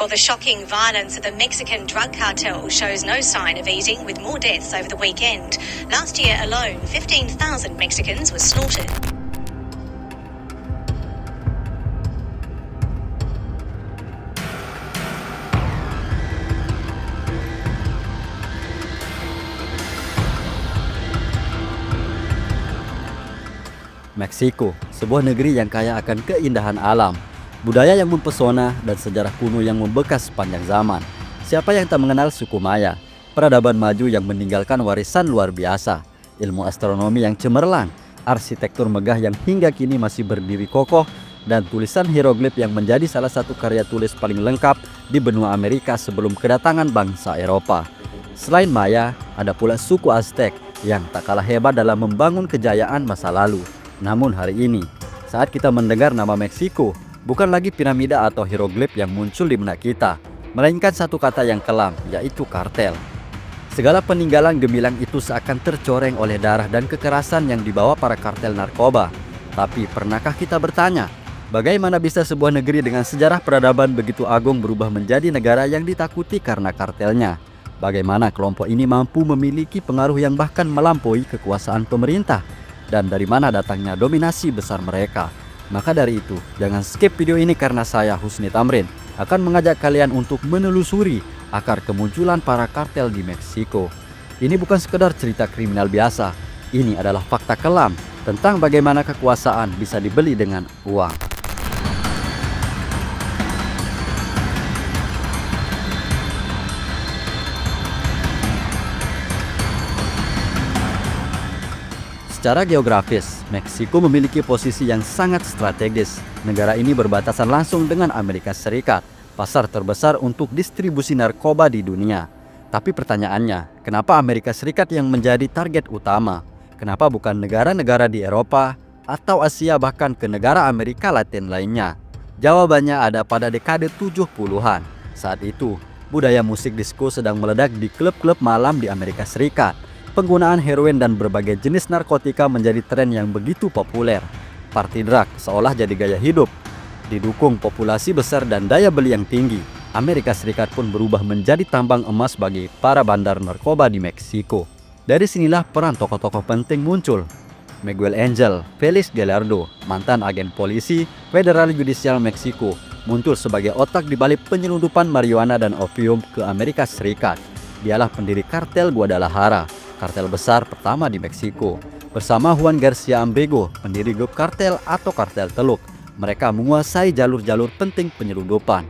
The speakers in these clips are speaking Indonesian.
Well, the shocking violence of the Mexican drug cartel shows no sign of easing, with more deaths over the weekend. Last year alone, 15,000 Mexicans were slaughtered. Meksiko, sebuah negeri yang kaya akan keindahan alam, budaya yang mempesona, dan sejarah kuno yang membekas sepanjang zaman. Siapa yang tak mengenal suku Maya, peradaban maju yang meninggalkan warisan luar biasa, ilmu astronomi yang cemerlang, arsitektur megah yang hingga kini masih berdiri kokoh, dan tulisan hieroglif yang menjadi salah satu karya tulis paling lengkap di benua Amerika sebelum kedatangan bangsa Eropa. Selain Maya, ada pula suku Aztec yang tak kalah hebat dalam membangun kejayaan masa lalu. Namun hari ini, saat kita mendengar nama Meksiko, bukan lagi piramida atau hieroglif yang muncul di benak kita, melainkan satu kata yang kelam, yaitu kartel. Segala peninggalan gemilang itu seakan tercoreng oleh darah dan kekerasan yang dibawa para kartel narkoba. Tapi pernahkah kita bertanya, bagaimana bisa sebuah negeri dengan sejarah peradaban begitu agung berubah menjadi negara yang ditakuti karena kartelnya? Bagaimana kelompok ini mampu memiliki pengaruh yang bahkan melampaui kekuasaan pemerintah? Dan dari mana datangnya dominasi besar mereka? Maka dari itu, jangan skip video ini karena saya, Husni Tamrin, akan mengajak kalian untuk menelusuri akar kemunculan para kartel di Meksiko. Ini bukan sekedar cerita kriminal biasa, ini adalah fakta kelam tentang bagaimana kekuasaan bisa dibeli dengan uang. Secara geografis, Meksiko memiliki posisi yang sangat strategis. Negara ini berbatasan langsung dengan Amerika Serikat, pasar terbesar untuk distribusi narkoba di dunia. Tapi pertanyaannya, kenapa Amerika Serikat yang menjadi target utama? Kenapa bukan negara-negara di Eropa atau Asia, bahkan ke negara Amerika Latin lainnya? Jawabannya ada pada dekade 70-an. Saat itu, budaya musik disco sedang meledak di klub-klub malam di Amerika Serikat. Penggunaan heroin dan berbagai jenis narkotika menjadi tren yang begitu populer. Party drug seolah jadi gaya hidup. Didukung populasi besar dan daya beli yang tinggi, Amerika Serikat pun berubah menjadi tambang emas bagi para bandar narkoba di Meksiko. Dari sinilah peran tokoh-tokoh penting muncul. Miguel Angel Felix Gallardo, mantan agen polisi Federal Judicial Meksiko, muncul sebagai otak di balik penyelundupan marijuana dan opium ke Amerika Serikat. Dialah pendiri kartel Guadalajara, kartel besar pertama di Meksiko. Bersama Juan Garcia Ambrego, pendiri grup kartel atau kartel Teluk, mereka menguasai jalur-jalur penting penyelundupan.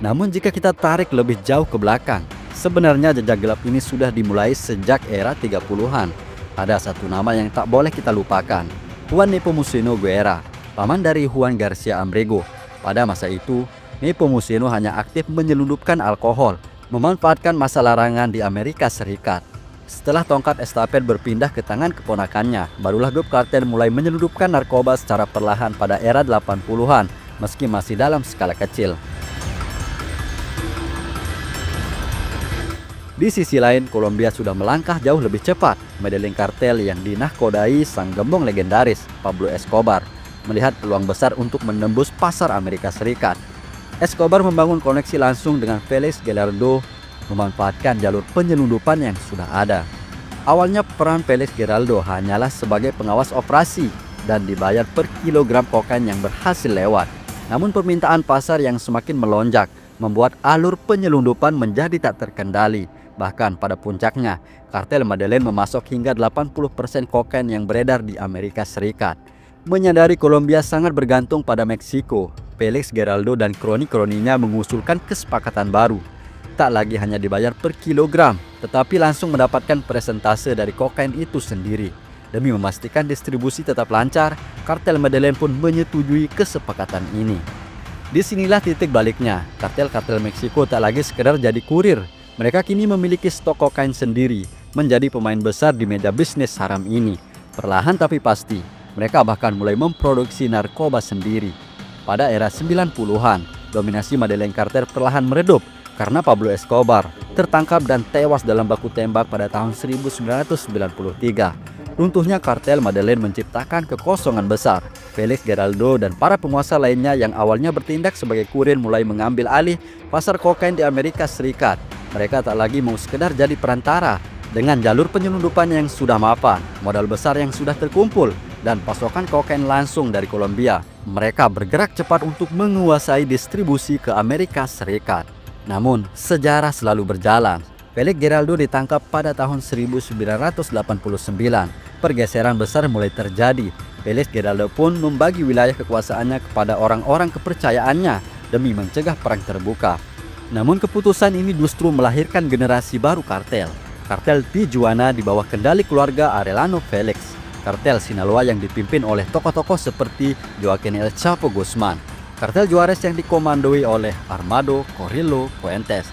Namun jika kita tarik lebih jauh ke belakang, sebenarnya jejak gelap ini sudah dimulai sejak era 30-an. Ada satu nama yang tak boleh kita lupakan, Juan Nepomuceno Guerra, paman dari Juan Garcia Ambrego. Pada masa itu, Nepomuceno hanya aktif menyelundupkan alkohol, memanfaatkan masa larangan di Amerika Serikat. Setelah tongkat estafet berpindah ke tangan keponakannya, barulah grup kartel mulai menyelundupkan narkoba secara perlahan pada era 80-an, meski masih dalam skala kecil. Di sisi lain, Kolombia sudah melangkah jauh lebih cepat. Medellin kartel yang dinahkodai sang gembong legendaris, Pablo Escobar, melihat peluang besar untuk menembus pasar Amerika Serikat. Escobar membangun koneksi langsung dengan Felix Gallardo, memanfaatkan jalur penyelundupan yang sudah ada. Awalnya peran Felix Gallardo hanyalah sebagai pengawas operasi dan dibayar per kilogram kokain yang berhasil lewat. Namun permintaan pasar yang semakin melonjak membuat alur penyelundupan menjadi tak terkendali. Bahkan pada puncaknya, kartel Medellin memasok hingga 80% kokain yang beredar di Amerika Serikat. Menyadari Kolombia sangat bergantung pada Meksiko, Felix Gallardo dan kroni-kroninya mengusulkan kesepakatan baru. Tak lagi hanya dibayar per kilogram, tetapi langsung mendapatkan persentase dari kokain itu sendiri. Demi memastikan distribusi tetap lancar, kartel Medellin pun menyetujui kesepakatan ini. Disinilah titik baliknya, kartel-kartel Meksiko tak lagi sekedar jadi kurir. Mereka kini memiliki stok kokain sendiri, menjadi pemain besar di meja bisnis haram ini. Perlahan tapi pasti, mereka bahkan mulai memproduksi narkoba sendiri. Pada era 90-an, dominasi Medellin kartel perlahan meredup, karena Pablo Escobar tertangkap dan tewas dalam baku tembak pada tahun 1993. Runtuhnya kartel Medellin menciptakan kekosongan besar. Felix Geraldo dan para penguasa lainnya yang awalnya bertindak sebagai kurir mulai mengambil alih pasar kokain di Amerika Serikat. Mereka tak lagi mau sekedar jadi perantara. Dengan jalur penyelundupan yang sudah mapan, modal besar yang sudah terkumpul, dan pasokan kokain langsung dari Kolombia, mereka bergerak cepat untuk menguasai distribusi ke Amerika Serikat. Namun, sejarah selalu berjalan. Felix Geraldo ditangkap pada tahun 1989. Pergeseran besar mulai terjadi. Felix Geraldo pun membagi wilayah kekuasaannya kepada orang-orang kepercayaannya demi mencegah perang terbuka. Namun keputusan ini justru melahirkan generasi baru kartel. Kartel Tijuana di bawah kendali keluarga Arellano Felix. Kartel Sinaloa yang dipimpin oleh tokoh-tokoh seperti Joaquin El Chapo Guzman. Kartel Juarez yang dikomandoi oleh Armando Carrillo Fuentes.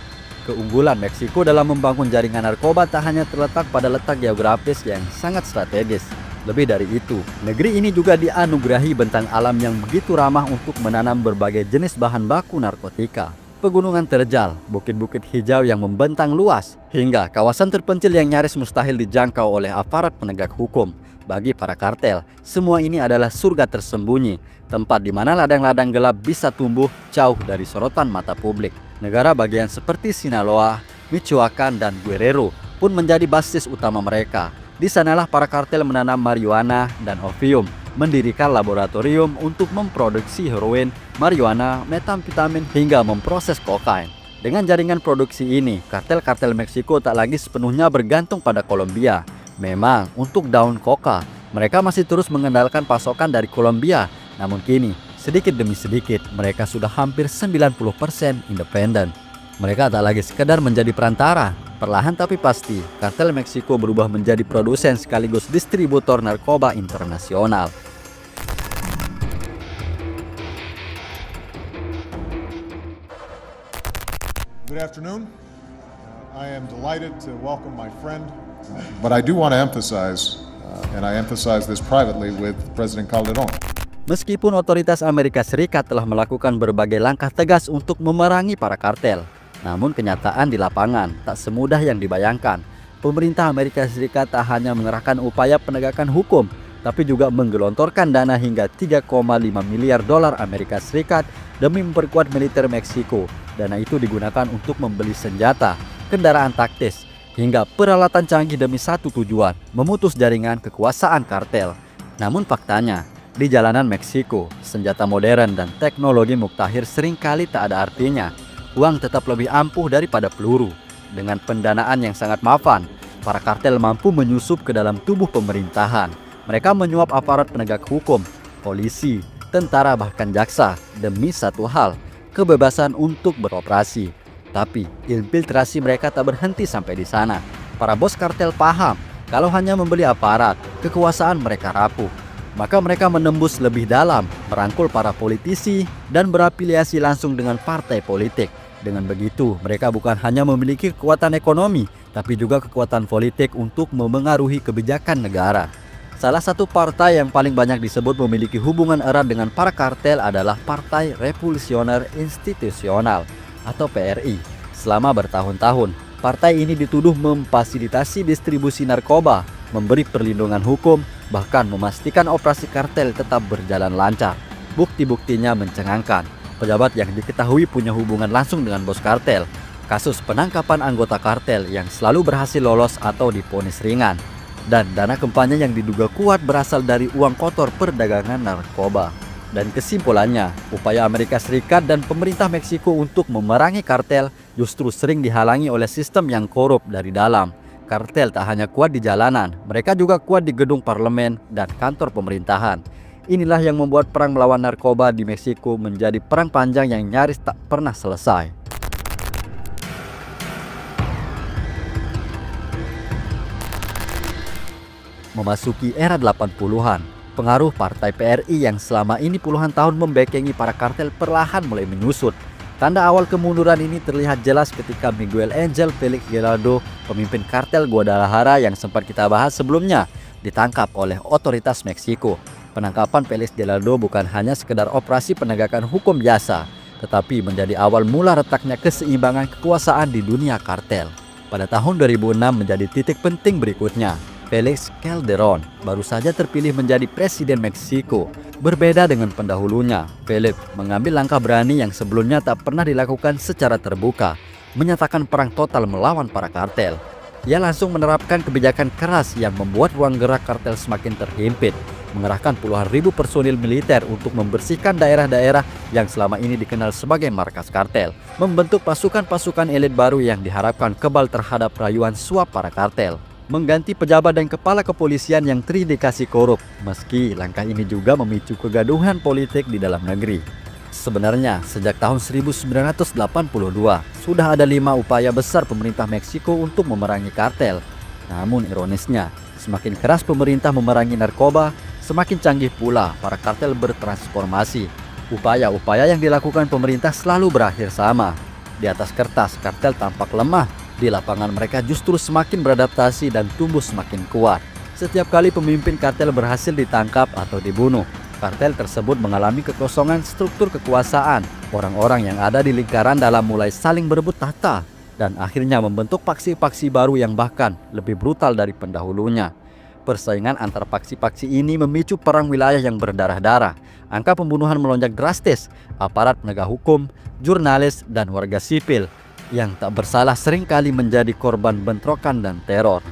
Keunggulan Meksiko dalam membangun jaringan narkoba tak hanya terletak pada letak geografis yang sangat strategis. Lebih dari itu, negeri ini juga dianugerahi bentang alam yang begitu ramah untuk menanam berbagai jenis bahan baku narkotika. Pegunungan terjal, bukit-bukit hijau yang membentang luas, hingga kawasan terpencil yang nyaris mustahil dijangkau oleh aparat penegak hukum. Bagi para kartel, semua ini adalah surga tersembunyi, tempat di mana ladang-ladang gelap bisa tumbuh jauh dari sorotan mata publik. Negara bagian seperti Sinaloa, Michoacan, dan Guerrero pun menjadi basis utama mereka. Di sanalah para kartel menanam marijuana dan opium, mendirikan laboratorium untuk memproduksi heroin, marijuana, metamfetamin, hingga memproses kokain. Dengan jaringan produksi ini, kartel-kartel Meksiko tak lagi sepenuhnya bergantung pada Kolombia. Memang, untuk daun koka, mereka masih terus mengandalkan pasokan dari Kolombia. Namun kini, sedikit demi sedikit, mereka sudah hampir 90% independen. Mereka tak lagi sekedar menjadi perantara. Perlahan tapi pasti, kartel Meksiko berubah menjadi produsen sekaligus distributor narkoba internasional. Good afternoon. I am delighted to welcome my friend, but I do want to emphasize, and I emphasize this privately with President Calderon. Meskipun otoritas Amerika Serikat telah melakukan berbagai langkah tegas untuk memerangi para kartel, namun kenyataan di lapangan tak semudah yang dibayangkan. Pemerintah Amerika Serikat tak hanya mengerahkan upaya penegakan hukum, tapi juga menggelontorkan dana hingga 3,5 miliar dolar Amerika Serikat demi memperkuat militer Meksiko. Dana itu digunakan untuk membeli senjata, kendaraan taktis, hingga peralatan canggih demi satu tujuan, memutus jaringan kekuasaan kartel. Namun faktanya, di jalanan Meksiko, senjata modern dan teknologi muktahir seringkali tak ada artinya. Uang tetap lebih ampuh daripada peluru. Dengan pendanaan yang sangat mapan, para kartel mampu menyusup ke dalam tubuh pemerintahan. Mereka menyuap aparat penegak hukum, polisi, tentara, bahkan jaksa demi satu hal, kebebasan untuk beroperasi. Tapi infiltrasi mereka tak berhenti sampai di sana. Para bos kartel paham kalau hanya membeli aparat, kekuasaan mereka rapuh. Maka mereka menembus lebih dalam, merangkul para politisi dan berafiliasi langsung dengan partai politik. Dengan begitu, mereka bukan hanya memiliki kekuatan ekonomi, tapi juga kekuatan politik untuk memengaruhi kebijakan negara. Salah satu partai yang paling banyak disebut memiliki hubungan erat dengan para kartel adalah Partai Revolusioner Institusional atau PRI. Selama bertahun-tahun, partai ini dituduh memfasilitasi distribusi narkoba, memberi perlindungan hukum, bahkan memastikan operasi kartel tetap berjalan lancar. Bukti-buktinya mencengangkan. Pejabat yang diketahui punya hubungan langsung dengan bos kartel. Kasus penangkapan anggota kartel yang selalu berhasil lolos atau divonis ringan. Dan dana kampanye yang diduga kuat berasal dari uang kotor perdagangan narkoba. Dan kesimpulannya, upaya Amerika Serikat dan pemerintah Meksiko untuk memerangi kartel justru sering dihalangi oleh sistem yang korup dari dalam. Kartel tak hanya kuat di jalanan, mereka juga kuat di gedung parlemen dan kantor pemerintahan. Inilah yang membuat perang melawan narkoba di Meksiko menjadi perang panjang yang nyaris tak pernah selesai. Memasuki era 80-an, pengaruh partai PRI yang selama ini puluhan tahun membekengi para kartel perlahan mulai menyusut. Tanda awal kemunduran ini terlihat jelas ketika Miguel Angel Felix Geraldo, pemimpin kartel Guadalajara yang sempat kita bahas sebelumnya, ditangkap oleh otoritas Meksiko. Penangkapan Felix Geraldo bukan hanya sekedar operasi penegakan hukum biasa, tetapi menjadi awal mula retaknya keseimbangan kekuasaan di dunia kartel. Pada tahun 2006 menjadi titik penting berikutnya. Felix Calderon baru saja terpilih menjadi presiden Meksiko. Berbeda dengan pendahulunya, Felix mengambil langkah berani yang sebelumnya tak pernah dilakukan secara terbuka, menyatakan perang total melawan para kartel. Ia langsung menerapkan kebijakan keras yang membuat ruang gerak kartel semakin terhimpit, mengerahkan puluhan ribu personil militer untuk membersihkan daerah-daerah yang selama ini dikenal sebagai markas kartel, membentuk pasukan-pasukan elit baru yang diharapkan kebal terhadap rayuan suap para kartel, mengganti pejabat dan kepala kepolisian yang terindikasi korup, meski langkah ini juga memicu kegaduhan politik di dalam negeri. Sebenarnya, sejak tahun 1982, sudah ada 5 upaya besar pemerintah Meksiko untuk memerangi kartel. Namun ironisnya, semakin keras pemerintah memerangi narkoba, semakin canggih pula para kartel bertransformasi. Upaya-upaya yang dilakukan pemerintah selalu berakhir sama. Di atas kertas, kartel tampak lemah. Di lapangan mereka justru semakin beradaptasi dan tumbuh semakin kuat. Setiap kali pemimpin kartel berhasil ditangkap atau dibunuh, kartel tersebut mengalami kekosongan struktur kekuasaan. Orang-orang yang ada di lingkaran dalam mulai saling berebut tahta dan akhirnya membentuk paksi-paksi baru yang bahkan lebih brutal dari pendahulunya. Persaingan antar paksi-paksi ini memicu perang wilayah yang berdarah-darah. Angka pembunuhan melonjak drastis. Aparat penegak hukum, jurnalis, dan warga sipil yang tak bersalah seringkali menjadi korban bentrokan dan teror.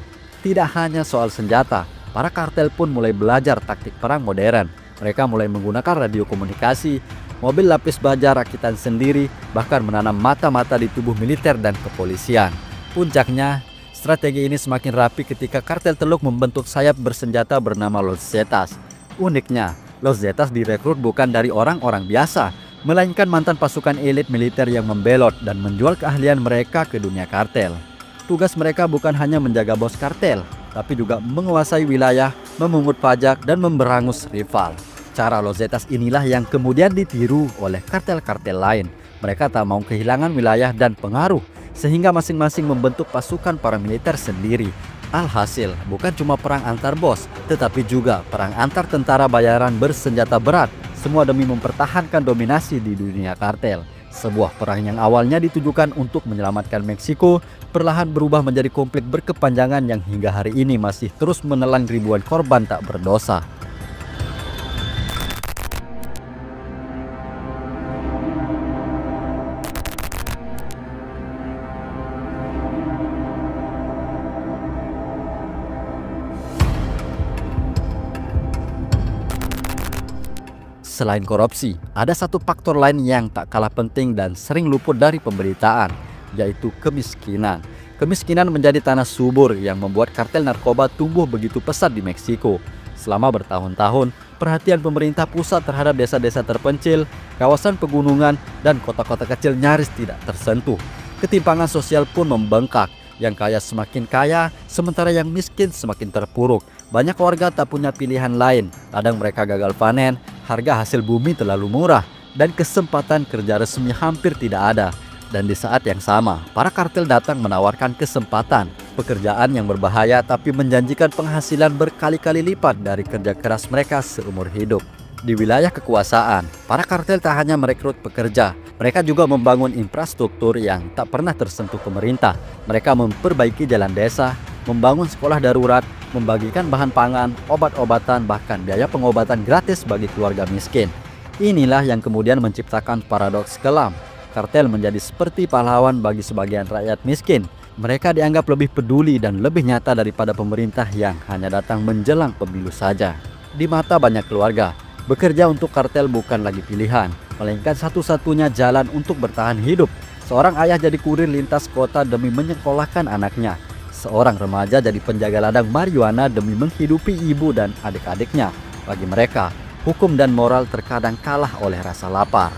Tidak hanya soal senjata, para kartel pun mulai belajar taktik perang modern. Mereka mulai menggunakan radio komunikasi, mobil lapis baja rakitan sendiri, bahkan menanam mata-mata di tubuh militer dan kepolisian. Puncaknya, strategi ini semakin rapi ketika kartel Teluk membentuk sayap bersenjata bernama Los Zetas. Uniknya, Los Zetas direkrut bukan dari orang-orang biasa, melainkan mantan pasukan elit militer yang membelot dan menjual keahlian mereka ke dunia kartel. Tugas mereka bukan hanya menjaga bos kartel, tapi juga menguasai wilayah, memungut pajak, dan memberangus rival. Cara Los Zetas inilah yang kemudian ditiru oleh kartel-kartel lain. Mereka tak mau kehilangan wilayah dan pengaruh, sehingga masing-masing membentuk pasukan paramiliter sendiri. Alhasil, bukan cuma perang antar bos, tetapi juga perang antar tentara bayaran bersenjata berat, semua demi mempertahankan dominasi di dunia kartel. Sebuah perang yang awalnya ditujukan untuk menyelamatkan Meksiko, perlahan berubah menjadi konflik berkepanjangan yang hingga hari ini masih terus menelan ribuan korban tak berdosa. Selain korupsi, ada satu faktor lain yang tak kalah penting dan sering luput dari pemberitaan, yaitu kemiskinan. Kemiskinan menjadi tanah subur yang membuat kartel narkoba tumbuh begitu pesat di Meksiko. Selama bertahun-tahun, perhatian pemerintah pusat terhadap desa-desa terpencil, kawasan pegunungan, dan kota-kota kecil nyaris tidak tersentuh. Ketimpangan sosial pun membengkak. Yang kaya semakin kaya, sementara yang miskin semakin terpuruk. Banyak warga tak punya pilihan lain. Kadang mereka gagal panen, harga hasil bumi terlalu murah, dan kesempatan kerja resmi hampir tidak ada. Dan di saat yang sama, para kartel datang menawarkan kesempatan, pekerjaan yang berbahaya tapi menjanjikan penghasilan berkali-kali lipat dari kerja keras mereka seumur hidup. Di wilayah kekuasaan, para kartel tak hanya merekrut pekerja, mereka juga membangun infrastruktur yang tak pernah tersentuh pemerintah. Mereka memperbaiki jalan desa, membangun sekolah darurat, membagikan bahan pangan, obat-obatan, bahkan biaya pengobatan gratis bagi keluarga miskin. Inilah yang kemudian menciptakan paradoks kelam. Kartel menjadi seperti pahlawan bagi sebagian rakyat miskin. Mereka dianggap lebih peduli dan lebih nyata daripada pemerintah yang hanya datang menjelang pemilu saja. Di mata banyak keluarga, bekerja untuk kartel bukan lagi pilihan, melainkan satu-satunya jalan untuk bertahan hidup. Seorang ayah jadi kurir lintas kota demi menyekolahkan anaknya. Seorang remaja jadi penjaga ladang marijuana demi menghidupi ibu dan adik-adiknya. Bagi mereka, hukum dan moral terkadang kalah oleh rasa lapar.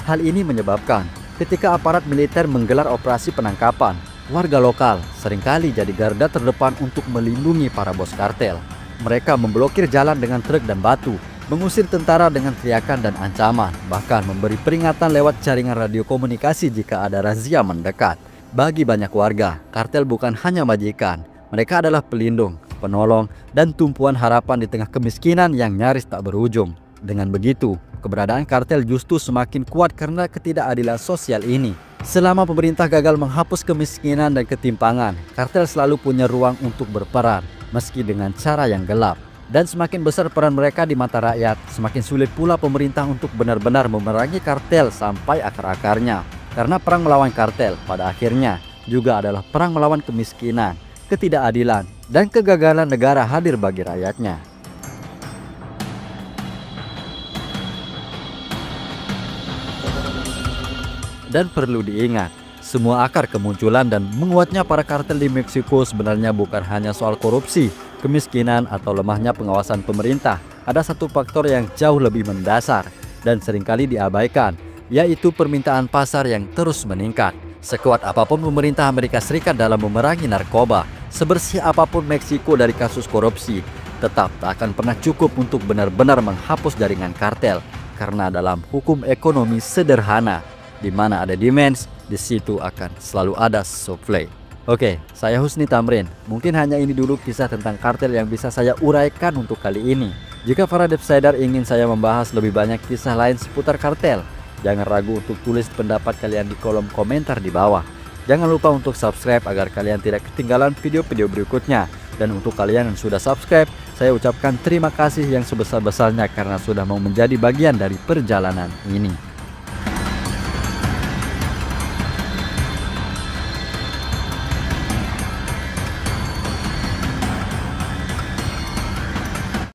Hal ini menyebabkan ketika aparat militer menggelar operasi penangkapan, warga lokal seringkali jadi garda terdepan untuk melindungi para bos kartel. Mereka memblokir jalan dengan truk dan batu, mengusir tentara dengan teriakan dan ancaman, bahkan memberi peringatan lewat jaringan radio komunikasi jika ada razia mendekat. Bagi banyak warga, kartel bukan hanya majikan, mereka adalah pelindung, penolong, dan tumpuan harapan di tengah kemiskinan yang nyaris tak berujung. Dengan begitu, keberadaan kartel justru semakin kuat karena ketidakadilan sosial ini. Selama pemerintah gagal menghapus kemiskinan dan ketimpangan, kartel selalu punya ruang untuk berperan. meski dengan cara yang gelap. Dan semakin besar peran mereka di mata rakyat, semakin sulit pula pemerintah untuk benar-benar memerangi kartel sampai akar-akarnya. Karena perang melawan kartel pada akhirnya juga adalah perang melawan kemiskinan, ketidakadilan, dan kegagalan negara hadir bagi rakyatnya. Dan perlu diingat, semua akar kemunculan dan menguatnya para kartel di Meksiko sebenarnya bukan hanya soal korupsi, kemiskinan, atau lemahnya pengawasan pemerintah. Ada satu faktor yang jauh lebih mendasar dan seringkali diabaikan, yaitu permintaan pasar yang terus meningkat. Sekuat apapun pemerintah Amerika Serikat dalam memerangi narkoba, sebersih apapun Meksiko dari kasus korupsi, tetap tak akan pernah cukup untuk benar-benar menghapus jaringan kartel. Karena dalam hukum ekonomi sederhana, di mana ada demand, di situ akan selalu ada supply. Oke, saya Husni Tamrin. Mungkin hanya ini dulu kisah tentang kartel yang bisa saya uraikan untuk kali ini. Jika para Depsider ingin saya membahas lebih banyak kisah lain seputar kartel, jangan ragu untuk tulis pendapat kalian di kolom komentar di bawah. Jangan lupa untuk subscribe agar kalian tidak ketinggalan video-video berikutnya. Dan untuk kalian yang sudah subscribe, saya ucapkan terima kasih yang sebesar-besarnya karena sudah mau menjadi bagian dari perjalanan ini.